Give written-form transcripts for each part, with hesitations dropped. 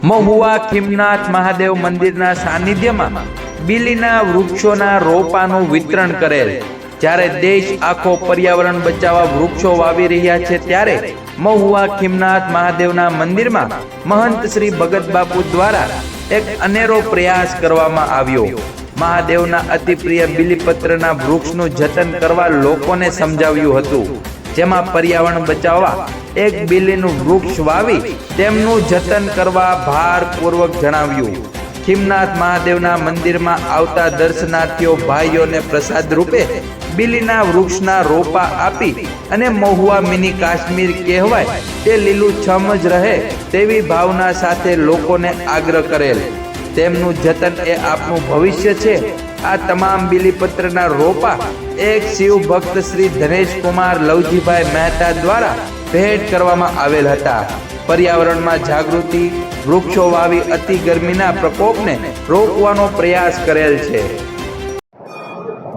મહુવા ખીમનાથ મહાદેવ મંદિરના સાનિધ્યમાં બીલીના વૃક્ષોના રોપાનું વિતરણ કરેલ। જ્યારે દેશ આખો પર્યાવરણ બચાવવા વૃક્ષો વાવી રહ્યા છે, ત્યારે મહુવા ખીમનાથ મહાદેવના મંદિરમાં મહંત શ્રી ભગત બાપુ દ્વારા એક અનેરો પ્રયાસ કરવામાં આવ્યો। મહાદેવના અતિ પ્રિય બીલીપત્રના વૃક્ષનું જતન કરવા લોકોને સમજાવ્યું હતું, જેમાં પર્યાવરણ બચાવવા એક બીલીનું વૃક્ષ વાવી તેમનું જતન કરવા ભારપૂર્વક જણાવ્યું। ખીમનાથ મહાદેવના મંદિરમાં આવતા દર્શનાર્થીઓ ભાઈઓને પ્રસાદ રૂપે બીલીના વૃક્ષના રોપા આપી અને મહુવા મિની કાશ્મીર કહેવાય તે લીલુંછમ જ રહે તેવી ભાવના સાથે લોકોને આગ્રહ કરેલ। તેમનું જતન એ આપનું ભવિષ્ય છે। આ તમામ બીલીપત્રના રોપા એક શિવ ભક્ત શ્રી ધનેશકુમાર લવજીભાઈ મહેતા દ્વારા ભેટ કરવામાં આવેલ હતા। પર્યાવરણમાં જાગૃતિ, વૃક્ષો વાવી અતિ ગરમીના પ્રકોપને રોકવાનો પ્રયાસ કરેલ છે।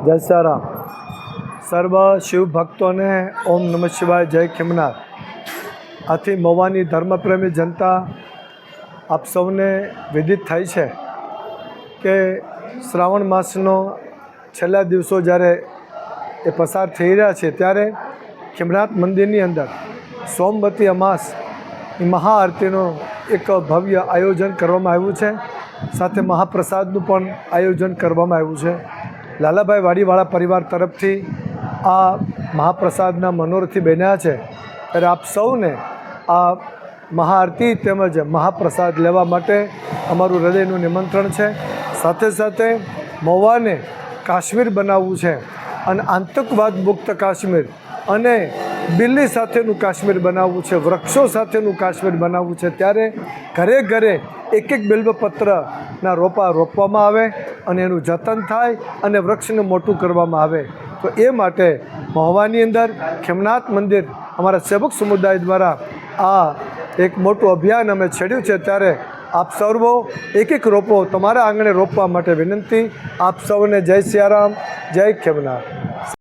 જય સારામ। સર્વ શિવ ભક્તોને ઓમ નમઃ શિવાય, જય ખીમનાથ। આથી મહુવાની ધર્મપ્રેમી જનતા આપ સૌને વિદિત થાય છે કે શ્રાવણ માસનો છેલ્લા દિવસો જ્યારે એ પસાર થઈ રહ્યા છે, ત્યારે ખીમનાથ મંદિરની અંદર સોમવતી અમાસની મહાઆરતીનું એક ભવ્ય આયોજન કરવામાં આવ્યું છે। સાથે મહાપ્રસાદનું પણ આયોજન કરવામાં આવ્યું છે। લાલાભાઈ વાડીવાળા પરિવાર તરફથી આ મહાપ્રસાદના મનોરથી બન્યા છે, ત્યારે આપ સૌને આ મહાઆરતી તેમજ મહાપ્રસાદ લેવા માટે અમારું હૃદયનું નિમંત્રણ છે। સાથે સાથે મહુવાને કાશ્મીર બનાવવું છે અને આતંકવાદ મુક્ત કાશ્મીર અને બીલી સાથેનું કાશ્મીર બનાવવું છે, વૃક્ષો સાથેનું કાશ્મીર બનાવવું છે, ત્યારે ઘરે ઘરે એક એક બિલ્વપત્રના રોપા રોપવામાં આવે અને એનું જતન થાય અને વૃક્ષને મોટું કરવામાં આવે। તો એ માટે મહુવાની અંદર ખીમનાથ મંદિર અમારા સેવક સમુદાય દ્વારા આ એક મોટું અભિયાન અમે છેડ્યું છે। ત્યારે આપ સર્વો એક એક રોપો તમારા આંગણે રોપવા માટે વિનંતી। આપ સૌને જય સિયારામ, જય ખીમનાથ।